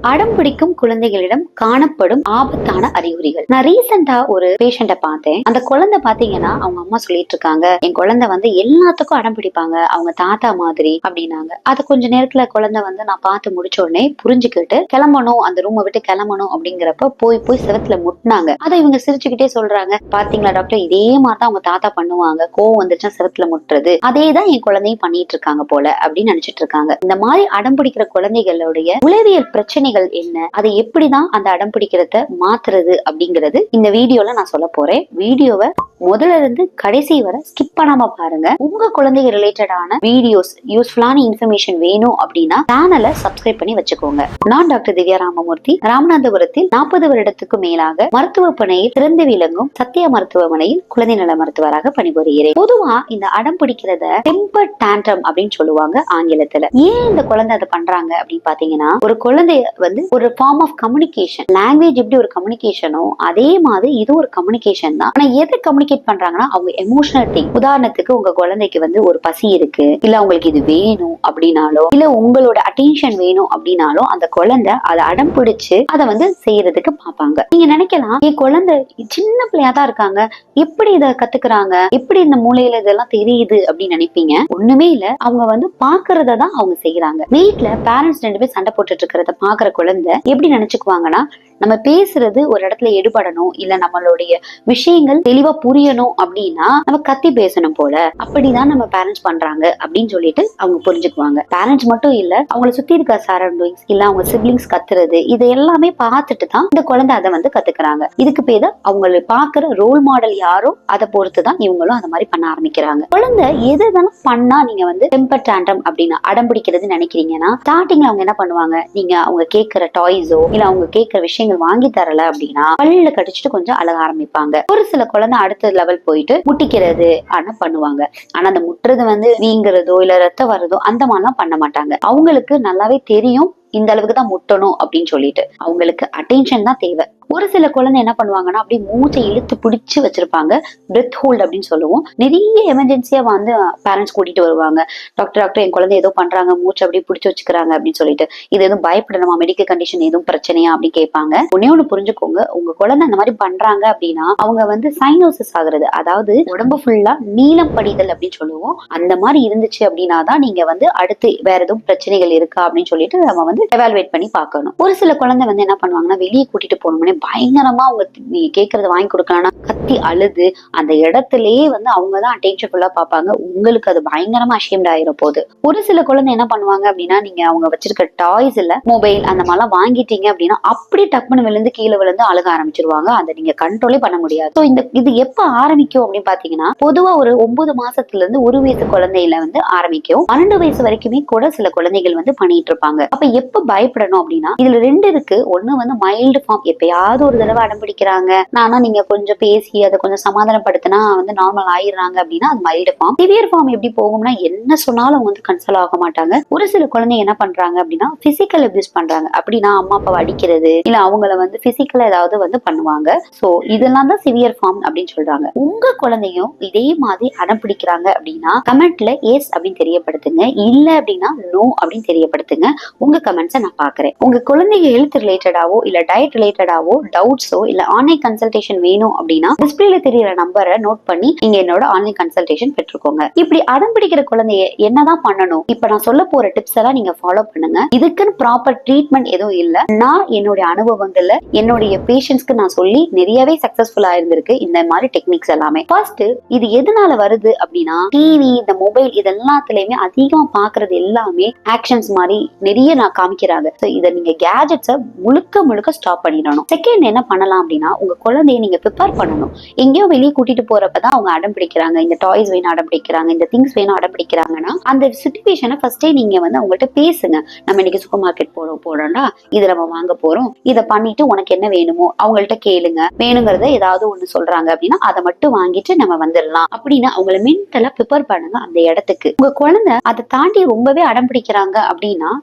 அடம் பிடிக்கும் குழந்தைகளிடம் காணப்படும் ஆபத்தான அறிகுறிகள். நான் ரீசெண்டா ஒரு பேஷண்ட பார்த்தேன். அந்த குழந்தை பாத்தீங்கன்னா அவங்க அம்மா சொல்லிட்டு இருக்காங்க, என் குழந்தை வந்து எல்லாத்துக்கும் அடம் பிடிப்பாங்க, அவங்க தாத்தா மாதிரி அப்படின்னாங்க. அது கொஞ்ச நேரத்துல குழந்தை வந்து நான் பார்த்து முடிச்ச உடனே புரிஞ்சுக்கிட்டு கிளம்பணும், அந்த ரூமை விட்டு கிளம்பணும் அப்படிங்கிறப்ப போய் செவத்துல முட்டினாங்க. அதை இவங்க சிரிச்சுக்கிட்டே சொல்றாங்க, பாத்தீங்களா டாக்டர், இதே மாதிரிதான் அவங்க தாத்தா பண்ணுவாங்க, கோவம் வந்துருச்சா செவத்துல முட்டுறது, அதேதான் என் குழந்தையும் பண்ணிட்டு இருக்காங்க போல அப்படின்னு நினைச்சிட்டு இருக்காங்க. இந்த மாதிரி அடம் பிடிக்கிற குழந்தைகளுடைய உளவியல் பிரச்சனைகள் என்ன, அதை எப்படிதான் அந்த அடம் பிடிக்கிறத மாத்துறது அப்படிங்கிறது இந்த வீடியோல நான் சொல்ல போறேன். வீடியோவை முதல்ல இருந்து கடைசி வரை ஸ்கிப் பண்ணாம பாருங்க. உங்க குழந்தைங்க ரிலேட்டடான வீடியோஸ், யூஸ்ஃபுல்லான இன்ஃபர்மேஷன் வேணும் அப்படின்னா சேனலை சப்ஸ்கிரைப் பண்ணி வச்சுக்கோங்க. நான் டாக்டர் திவ்யா ராமமூர்த்தி, ராமநாதபுரத்தில் 40 வருடத்துக்கு மேலாக மருத்துவ பணியில் சிறந்து விளங்கும் சத்யா மருத்துவமனையில் குழந்தை நல மருத்துவராக பணிபுரிகிறேன். பொதுவா இந்த அடம் பிடிக்கிறத டெம்பர் டேண்ட்ரம் அப்படின்னு சொல்லுவாங்க ஆங்கிலத்துல. ஏன் இந்த குழந்தை அதை பண்றாங்க அப்படின்னு பாத்தீங்கன்னா, ஒரு குழந்தைய வந்து ஒரு ஃபார்ம் ஆஃப் கம்யூனிகேஷன், லாங்குவேஜ் எப்படி ஒரு கம்யூனிகேஷனோ அதே மாதிரி இது ஒரு கம்யூனிகேஷன் தான். ஆனா எதை கம்யூனிகேட் பண்றாங்கன்னா அவங்க எமோஷனல் திங். உதாரணத்துக்கு உங்க குழந்தைக்கு வந்து ஒரு பசி இருக்கு, இல்ல உங்களுக்கு இது வேணும் அப்படின்னாலோ, இல்ல உங்களோட அட்டென்ஷன் வேணும் அப்படின்னாலோ அந்த குழந்தை அதை அடம் பிடிச்சு அதை வந்து செய்யறதுக்கு பாப்பாங்க. நீங்க நினைக்கலாம், என் குழந்தை சின்ன பிள்ளையா தான் இருக்காங்க, எப்படி இதை கத்துக்கிறாங்க, எப்படி இந்த மூலையில இதெல்லாம் தெரியுது அப்படின்னு நினைப்பீங்க. ஒண்ணுமே இல்ல, அவங்க வந்து பாக்குறத தான் அவங்க செய்யறாங்க. வீட்டுல பேரண்ட்ஸ் 2 பேர் சண்டை போட்டுட்டு இருக்கிறத பாக்குற குழந்தை எப்படி நினைச்சுக்குவாங்கன்னா, நம்ம பேசுறது ஒரு இடத்துல எடுபடணும், இல்ல நம்மளுடைய விஷயங்கள் தெளிவா புரியணும் அப்படின்னா நம்ம கத்தி பேசணும் போல, அப்படிதான் நம்ம பேரண்ட்ஸ் பண்றாங்க அப்படின்னு சொல்லிட்டு அவங்க புரிஞ்சுக்குவாங்க. பேரண்ட்ஸ் மட்டும் இல்ல, அவங்களை சுத்தி இருக்க சரௌண்டிங்ஸ், இல்ல அவங்க சிப்லிங்ஸ் கத்துறது, இது எல்லாமே பார்த்துட்டு தான் இந்த குழந்தை அதை வந்து கத்துக்கிறாங்க. இதுக்கு பேர் அவங்களை பாக்குற ரோல் மாடல் யாரோ அதை பொறுத்துதான் இவங்களும் அந்த மாதிரி பண்ண ஆரம்பிக்கிறாங்க. குழந்தை எதெல்லாம் பண்ணா நீங்க வந்து டெம்பர் டேண்ட்ரம் அப்படின்னா அடம் பிடிக்கிறது நினைக்கிறீங்கன்னா, ஸ்டார்டிங்ல அவங்க என்ன பண்ணுவாங்க, நீங்க அவங்க கேட்கிற டாய்ஸோ இல்ல அவங்க கேட்கிற விஷயங்கள் வாங்கி தரல அப்படின்னா பல்லுல கடிச்சிட்டு கொஞ்சம் அழக ஆரம்பிப்பாங்க. ஒரு சில குழந்தை அடுத்த லெவல் போயிட்டு முட்டிக்கிறது ஆனா பண்ணுவாங்க. ஆனா அந்த முட்டுறது வந்து வீங்குறதோ இல்ல ரத்தம் வர்றதோ அந்த மாதிரிலாம் பண்ண மாட்டாங்க. அவங்களுக்கு நல்லாவே தெரியும் இந்த அளவுக்கு தான் முட்டணும் அப்படின்னு சொல்லிட்டு அவங்களுக்கு அட்டென்ஷன் தான் தேவை. ஒரு சில குழந்தை என்ன பண்ணுவாங்கன்னா, அப்படியே மூச்சை இழுத்து பிடிச்சு வச்சிருப்பாங்க, பிரெத் ஹோல்ட் அப்படின்னு சொல்லுவோம். நிறைய எமர்ஜென்சியா வந்து பேரண்ட்ஸ் கூட்டிட்டு வருவாங்க, டாக்டர் என் குழந்தை ஏதோ பண்றாங்க, மூச்சை அப்படியே பிடிச்சு வச்சுக்கிறாங்க அப்படின்னு சொல்லிட்டு. இது எதுவும் பயப்படணுமா, மெடிக்கல் கண்டிஷன் எதுவும் பிரச்சனையா அப்படின்னு கேட்பாங்க. ஒண்ணு புரிஞ்சுக்கோங்க, உங்க குழந்தை அந்த மாதிரி பண்றாங்க அப்படின்னா அவங்க வந்து சைனோசிஸ் ஆகுறது, அதாவது உடம்பு ஃபுல்லா நீளம் படிதல் அப்படின்னு சொல்லுவோம். அந்த மாதிரி இருந்துச்சு அப்படின்னா தான் நீங்க வந்து அடுத்து வேற எதுவும் பிரச்சனைகள் இருக்கா அப்படின்னு சொல்லிட்டு நம்ம வந்து எவாலுவேட் பண்ணி பார்க்கணும். ஒரு சில குழந்தை வந்து என்ன பண்ணுவாங்கன்னா, வெளியே கூட்டிட்டு போகணும்னே பயங்கரமா அவங்க நீங்க கேட்கறத வாங்கி கொடுக்கலாம் கத்தி அழுது அந்த இடத்துலயே வந்து அவங்கதான் அட்டென்ஷன் ஃபுல்லா பார்ப்பாங்க. உங்களுக்கு அது பயங்கரமா அஷேம்ட் ஆயிரும் போது. ஒரு சில குழந்தை என்ன பண்ணுவாங்க அப்படின்னா, நீங்க அவங்க வச்சிருக்க டாய்ஸ் இல்ல மொபைல் அந்த மாதிரிலாம் வாங்கிட்டீங்க அப்படின்னா அப்படி டக்குன்னு விழுந்து கீழே விழுந்து அழுக ஆரம்பிச்சிருவாங்க. அதை நீங்க கண்ட்ரோலே பண்ண முடியாது. ஸோ இது எப்ப ஆரம்பிக்கும் அப்படின்னு பாத்தீங்கன்னா, பொதுவா ஒரு 9 மாசத்துல இருந்து 1 வயசு குழந்தையில வந்து ஆரம்பிக்கும். 12 வயசு வரைக்குமே கூட சில குழந்தைகள் வந்து பண்ணிட்டு இருப்பாங்க. அப்ப எப்ப பயப்படணும் அப்படின்னா, இதுல 2 இருக்கு. ஒண்ணு வந்து மைல்டு ஃபார்ம், எப்பயாவது ஒரு தடவை அடம் பிடிக்கிறாங்க, ஆனா நீங்க கொஞ்சம் பேசி அதை கொஞ்சம் சமாதானப்படுத்தினா வந்து நார்மல் ஆயிடுறாங்க அப்படின்னா அது மைல்டு ஃபார்ம். சிவியர் ஃபார்ம் எப்படி போகும்னா, என்ன சொன்னாலும் அவங்க வந்து கன்சல் ஆக மாட்டாங்க. ஒரு சில குழந்தைங்க என்ன பண்றாங்க அப்படின்னா, பிசிக்கல் அபியூஸ் பண்றாங்க. அப்படின்னா அம்மா அப்பாவை அடிக்கிறது, இல்ல அவங்கள வந்து பிசிக்கலா ஏதாவது வந்து பண்ணுவாங்க. சோ இதெல்லாம் தான் சிவியர் ஃபார்ம் அப்படின்னு சொல்றாங்க. உங்க குழந்தையும் இதே மாதிரி அடம் பிடிக்கிறாங்க அப்படின்னா கமெண்ட்ல எஸ் அப்படின்னு தெரியப்படுத்துங்க, இல்ல அப்படின்னா நோ அப்படின்னு தெரியப்படுத்துங்க. உங்க கமெண்ட்ஸை நான் பாக்குறேன். உங்க குழந்தைங்க ஹெல்த் ரிலேட்டடாவோ இல்ல டயட் ரிலேட்டடாவோ டவுட்ஸோ இல்ல ஆன்லைன் கன்சல்டேஷன் வேணும் அப்படின்னா டிஸ்பிளேல தெரியற நம்பரை நோட் பண்ணி நீங்க என்னோட ஆன்லைன் கன்சல்டேஷன் பெற்றுக்கோங்க. இப்படி அடம் பிடிக்கிற குழந்தைய என்னதான் பண்ணணும், இப்ப நான் சொல்ல போற டிப்ஸ் எல்லாம் நீங்க ஃபாலோ பண்ணுங்க. இதுக்குன்னு ப்ராப்பர் ட்ரீட்மெண்ட் எதுவும் இல்ல. நான் என்னுடைய அனுபவங்கள்ல என்னுடைய பேஷண்ட்ஸ்க்கு நான் சொல்லி நிறையவே சக்சஸ்ஃபுல்லா இருந்திருக்கு இந்த மாதிரி டெக்னிக்ஸ் எல்லாமே. ஃபர்ஸ்ட், இது எதனால வருது அப்படின்னா, டிவி இந்த மொபைல் இதெல்லாத்துலயுமே அதிகமா பாக்குறது எல்லாமே ஆக்ஷன்ஸ் மாதிரி நிறைய நான் காமிக்கிறாங்க. இதை நீங்க கேஜெட்ஸை முழுக்க ஸ்டாப் பண்ணிடணும். செகண்ட் என்ன பண்ணலாம் அப்படின்னா, உங்க குழந்தைய நீங்க ப்ரிப்பேர் பண்ணணும். எங்கேயோ வெளியே கூட்டிட்டு போறப்பதான் அவங்க அடம் பிடிக்கிறாங்க, இந்த டாய்ஸ் வேணும் அடம் பிடிக்கிறாங்க, இந்த திங்ஸ் வேணும் அடம் பிடிக்கிறாங்கன்னா அந்த சிச்சுவேஷனை ஃபர்ஸ்டே நீங்க வந்து அவங்கள்ட்ட பேசுங்க. நம்ம இன்னைக்கு சூப்பர் மார்க்கெட் போறோம்டா, இதை நம்ம வாங்க போறோம், இதை பண்ணிட்டு உனக்கு என்ன வேணுமோ அவங்கள்ட்ட கேளுங்க. வேணுங்கிறத ஏதாவது ஒண்ணு சொல்றாங்க அப்படின்னா அதை மட்டும் வாங்கிட்டு நம்ம வந்துடலாம் அப்படின்னு அவங்கள மென்டலா ப்ரிப்பேர் பண்ணுங்க அந்த இடத்துக்கு. உங்க குழந்தை அதை தாண்டி ரொம்பவே அடம் பிடிக்கிறாங்க அப்படின்னா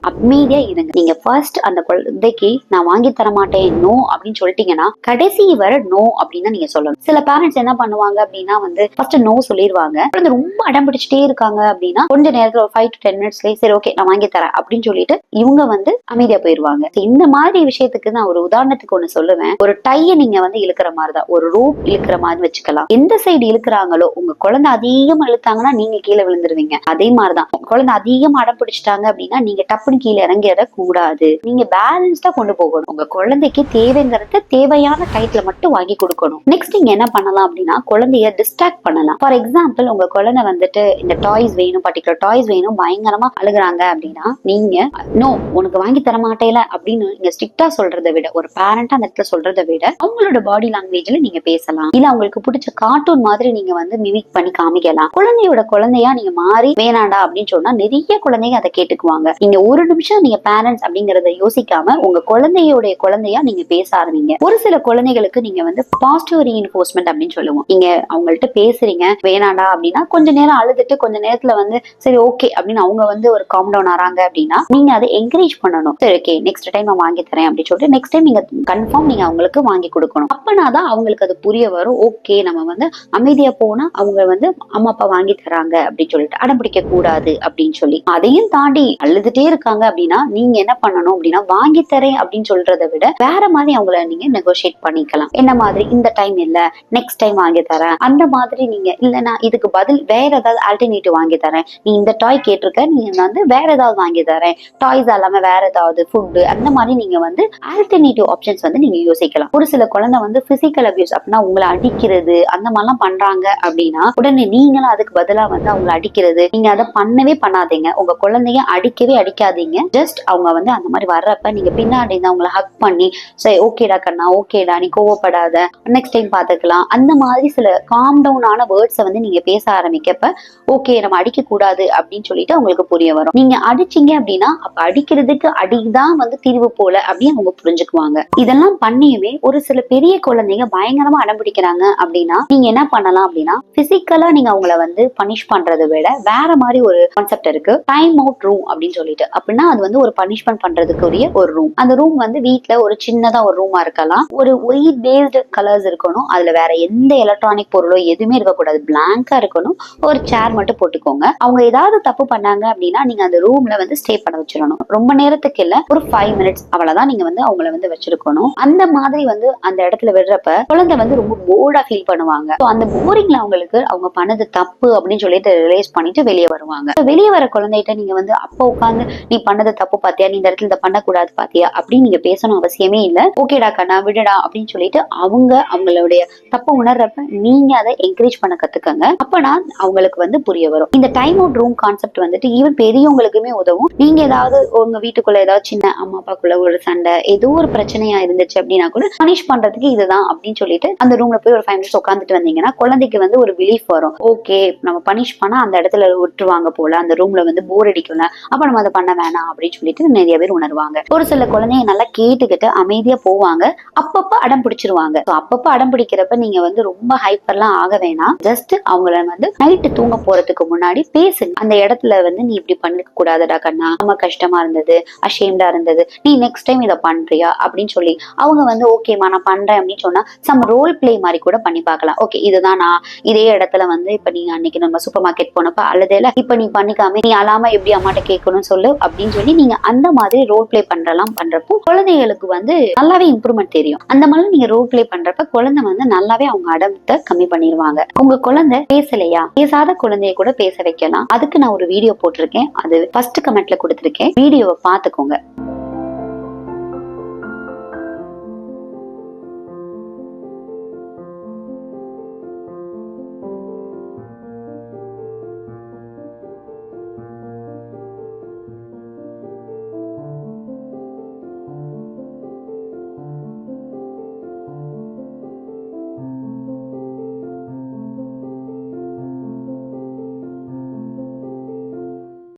அமைதியா இருங்க. நீங்க ஃபர்ஸ்ட் அந்த குழந்தைக்கு நான் வாங்கி தர மாட்டேன் நோ அப்படின்னு அப்படின்னு சொல்லிட்டீங்கன்னா கடைசி வர நோ அப்படின்னு நீங்க சொல்லணும். சில பேரண்ட்ஸ் என்ன பண்ணுவாங்க அப்படின்னா வந்து ஃபர்ஸ்ட் நோ சொல்லிடுவாங்க. குழந்தை ரொம்ப அடம் பிடிச்சிட்டே இருக்காங்க அப்படின்னா கொஞ்ச நேரத்துல ஒரு 5 to 10 மினிட்ஸ்லயே சரி ஓகே நான் வாங்கி தரேன் அப்படின்னு சொல்லிட்டு இவங்க வந்து அமைதியா போயிருவாங்க. இந்த மாதிரி விஷயத்துக்கு நான் ஒரு உதாரணத்துக்கு ஒண்ணு சொல்லுவேன். ஒரு டைய நீங்க வந்து இழுக்கிற மாதிரிதான், ஒரு ரோப் இழுக்கிற மாதிரி வச்சுக்கலாம். எந்த சைடு இழுக்கிறாங்களோ, உங்க குழந்தை அதிகமா இழுத்தாங்கன்னா நீங்க கீழே விழுந்துருவீங்க. அதே மாதிரிதான் குழந்தை அதிகமா அடம் பிடிச்சிட்டாங்க அப்படின்னா நீங்க டப்புன்னு கீழே இறங்கிட கூடாது. நீங்க பேலன்ஸ்டா கொண்டு போகணும். உங்க குழந்தைக்கு தேவைங்கிறத தேவையான டைத்துல மட்டும் வாங்கி கொடுக்கணும். நெக்ஸ்ட் நீங்க என்ன பண்ணலாம் அப்படின்னா குழந்தைய டிஸ்ட்ராக்ட் பண்ணலாம். ஃபார் எக்ஸாம்பிள் உங்க குழந்தை வந்துட்டு இந்த டாய்ஸ் வேணும், பர்டிகுலர் டாய்ஸ் வேணும், பயங்கரமா அழுகுறாங்க அப்படின்னா நீங்க நோ உனக்கு வாங்கி தர மாட்டேல அப்படின்னு நீங்க ஸ்ட்ரிக்டா சொல்றதை விட, ஒரு பேரண்டா அந்த இடத்துல சொல்றதை விட அவங்களோட பாடி லாங்குவேஜ்ல நீங்க பேசலாம். இல்ல அவங்களுக்கு பிடிச்ச கார்ட்டூன் மாதிரி நீங்க வந்து மிமிக் பண்ணி காமிக்கலாம். குழந்தையோட குழந்தையா நீங்க மாறி வேணாண்டா அப்படின்னு சொன்னா நிறைய குழந்தைங்க அதை கேட்டுக்குவாங்க. நீங்க ஒரு நிமிஷம் நீங்க பேரண்ட்ஸ் அப்படிங்கறத யோசிக்காம உங்க குழந்தையோட குழந்தையா நீங்க பேச ஆரம்பிங்க. ஒரு சில குழந்தைகளுக்கு நீங்க வந்து பாசிட்டிவ் ரீஇன்ஃபோர்ஸ்மெண்ட் அப்படின்னு சொல்லுவோம். நீங்க அவங்கள்ட்ட பேசுறீங்க வேணாண்டா அப்படின்னா கொஞ்ச நேரம் அழுதுட்டு கொஞ்ச நேரத்துல வந்து சரி ஓகே அப்படின்னு அவங்க வந்து ஒரு காம் டவுன் ஆறாங்க அப்படின்னா நீங்க அதை என்கரேஜ் பண்ணணும். சரி ஓகே நெக்ஸ்ட் டைம் நான் வாங்கி தரேன் அப்படின்னு சொல்லிட்டு நெக்ஸ்ட் டைம் நீங்க கன்ஃபார்ம் நீங்க அவங்களுக்கு வாங்கி கொடுக்கணும். அப்பனாதான் அவங்களுக்கு அது புரிய வரும். ஓகே நம்ம வந்து அமைதியா போனா அவங்க வந்து அம்மா அப்பா வாங்கி தராங்க அப்படின்னு சொல்லிட்டு அடம் பிடிக்க கூடாது அப்படின்னு சொல்லி. அதையும் தாண்டி அழுதுட்டே இருக்காங்க அப்படின்னா நீங்க என்ன பண்ணணும் அப்படின்னா வாங்கி தரேன் அப்படின்னு சொல்றதை விட வேற மாதிரி அவங்கள நீங்க நெகோசியேட் பண்ணிக்கலாம். என்ன மாதிரி இந்த டைம் இல்ல நெக்ஸ்ட் டைம் வாங்கி தரேன் அந்த மாதிரி நீங்க இல்லைன்னா இதுக்கு பதில் வேற ஏதாவது ஆல்டர்னேட்டிவ் வாங்கி தரேன், நீ இந்த டாய் கேட்டிருக்க நீங்க வந்து வேற ஏதாவது வாங்கி தரேன், டாய்ஸ் இல்லாம வேற ஏதாவது ஃபுட் அந்த மாதிரி நீங்க வந்து ஆல்டர்னேட்டிவ் ஆப்ஷன்ஸ் வந்து நீங்க யோசிக்கலாம். ஒரு சில குழந்தை வந்து பிசிக்கல் அபியூஸ் அப்படின்னா உங்களை அடிக்கிறது அந்த மாதிரிலாம் பண்றாங்க அப்படின்னா உடனே நீங்களும் அதுக்கு பதிலா வந்து அவங்களை அடிக்கிறது நீங்க அதை பண்ணவே பண்ணாதீங்க. உங்க குழந்தைய அடிக்கவே அடிக்காதீங்க. ஜஸ்ட் அவங்க வந்து அந்த மாதிரி வர்றப்ப நீங்க பின்னாடி இருந்து அவங்களை ஹக் பண்ணி சரி ஓகேடா கண்ணா ஓகேடா நீ கோவப்படாத நெக்ஸ்ட் டைம் பாத்துக்கலாம் அந்த மாதிரி சில காம் டவுன் ஆன வேர்ட்ஸை வந்து நீங்க பேச ஆரம்பிக்கப்ப ஓகே நம்ம அடிக்க கூடாது அப்படின்னு சொல்லிட்டு அவங்களுக்கு புரிய வரும். நீங்க அடிச்சீங்க அப்படின்னா அப்ப அடிக்கிறதுக்கு அடிதான் வந்து தீர்வு போல அப்படின்னு அவங்க புரிஞ்சுக்குவாங்க. இதெல்லாம் பண்ணியுமே ஒரு சில பெரிய குழந்தைங்க பயங்கரமா அடம் பிடிக்கிறாங்க அப்படின்னா நீங்க என்ன பண்ணலாம் அப்படின்னா பிசிக்கலா நீங்க அவங்கள வந்து பனிஷ் பண்றதை விட வேற மாதிரி ஒரு கான்செப்ட் இருக்கு, டைம் அவுட் ரூம் அப்படின்னு சொல்லிட்டு. அப்படின்னா அது வந்து ஒரு பனிஷ்மெண்ட் பண்றதுக்குரிய ஒரு ரூம். அந்த ரூம் வந்து வீட்டுல ஒரு சின்னதா ஒரு ரூமா இருக்கலாம். ஒரு ஒயிட் பேஸ்டு கலர்ஸ் இருக்கணும். அதுல வேற எந்த எலக்ட்ரானிக் பொருளோ எதுவுமே இருக்கக்கூடாது, பிளாங்கா இருக்கணும். ஒரு சேர் மட்டும் போட்டுக்கோங்க. அவங்க ஏதாவது தப்பு பண்ணாங்க அப்படின்னா நீங்க அந்த ரூம்ல வந்து ஸ்டே பண்ண வச்சிடணும். ரொம்ப நேரத்துக்கு இல்ல, ஒரு 5 மினிட்ஸ் அவ்வளவுதான் நீங்க வந்து அவங்கள வந்து வச்சிருக்கணும். அந்த மாதிரி வந்து அந்த இடத்துல விடுறப்ப குழந்தை வந்து ரொம்ப போர்டா ஃபீல் பண்ணுவாங்க. அந்த போரிங்ல அவங்களுக்கு அவங்க பண்ணது தப்பு அப்படின்னு சொல்லிட்டு ரிலைஸ் பண்ணிட்டு வெளியே வருவாங்க. வெளியே வர குழந்தைகிட்ட நீங்க வந்து அப்ப உட்காந்து நீ பண்ணது தப்பு பாத்தியா, நீ இந்த இடத்துல இதை பண்ணக்கூடாது பாத்தியா அப்படின்னு நீங்க பேசணும் அவசியமே இல்ல. ஓகேடா கண்ணா விடுடா அப்படின்னு சொல்லிட்டு அவங்களுடைய தப்ப உணர்றப்ப நீங்க அதை என்கரேஜ் பண்ண கத்துக்கங்க. அப்பனா அவங்களுக்கு வந்து புரிய வரும். இந்த டைம் அவுட் ரூம் கான்செப்ட் வந்துட்டு ஈவன் பெரியவங்களுக்குமே உதவும். நீங்க ஏதாவது உங்க வீட்டுக்குள்ள ஏதாவது சின்ன அம்மா அப்பாக்குள்ள ஒரு சண்டை ஏதோ ஒரு பிரச்சனையா இருந்துச்சு அப்படின்னா கூட பனிஷ் பண்றதுக்கு இதுதான் அப்படின்னு சொல்லிட்டு அந்த ரூம்ல போய் ஒரு 5 மினிட்ஸ் உட்காந்துட்டு வந்தீங்கன்னா குழந்தைக்கு வந்து ஒரு பிலீஃப் வரும். ஓகே நம்ம பனிஷ் பண்ணா அந்த இடத்துல விட்டுருவாங்க போல, அந்த ரூம்ல வந்து போர் அடிக்கல, அப்ப நம்ம அதை பண்ண வேணாம் அப்படின்னு சொல்லிட்டு நிறைய பேர் உணர்வாங்க. ஒரு சில குழந்தைங்க நல்லா கேட்டுக்கிட்டு அமைதியா போவாங்க, அப்பப்ப அடம் பிடிச்சிருவாங்க. அப்பப்ப அடம் பிடிக்கிறப்ப நீங்க வந்து ரொம்ப ஹைப்பர்லாம் ஆக வேணாம். ஜஸ்ட் அவங்கள வந்து நைட்டு தூங்க போறதுக்கு முன்னாடி பேசுங்க. அந்த இடத்துல வந்து நீ இப்படி பண்ணிக்க கூடாதுடா கண்ணா, ரொம்ப கஷ்டமா இருந்தது, அஷேம்டா இருந்தது, நீ நெக்ஸ்ட் டைம் இதை பண்றியா அப்படின்னு சொல்லி அவங்க வந்து ஓகேமா நான் பண்றேன் அப்படின்னு சொன்னா சம் ரோல் பிளே மாதிரி கூட பண்ணி பார்க்கலாம். ஓகே இதுதான் நான் இதே இடத்துல வந்து இப்ப நீங்க அன்னைக்கு நம்ம சூப்பர் மார்க்கெட் போனப்ப அழுதேல, இப்ப நீ பண்ணிக்காம நீ அழாம எப்படி அம்மாட்ட கேட்கணும்னு சொல்லு அப்படின்னு சொல்லி நீங்க அந்த மாதிரி ரோல் பிளே பண்றப்போ குழந்தைகளுக்கு வந்து நல்லாவே இம்ப்ரூவ்மெண்ட் தெரியும். அந்த மாதிரி நீங்க ரோல் பிளே பண்றப்ப குழந்தை வந்து நல்லாவே அவங்க அடத்தை கம்மி பண்ணிடுவாங்க. உங்க குழந்தை பேசலையா, பேசாத குழந்தைய கூட பேச வைக்கலாம். அதுக்கு நான் ஒரு வீடியோ போட்டிருக்கேன், அது ஃபர்ஸ்ட் கமெண்ட்ல கொடுத்திருக்கேன், வீடியோவை பாத்துக்கோங்க.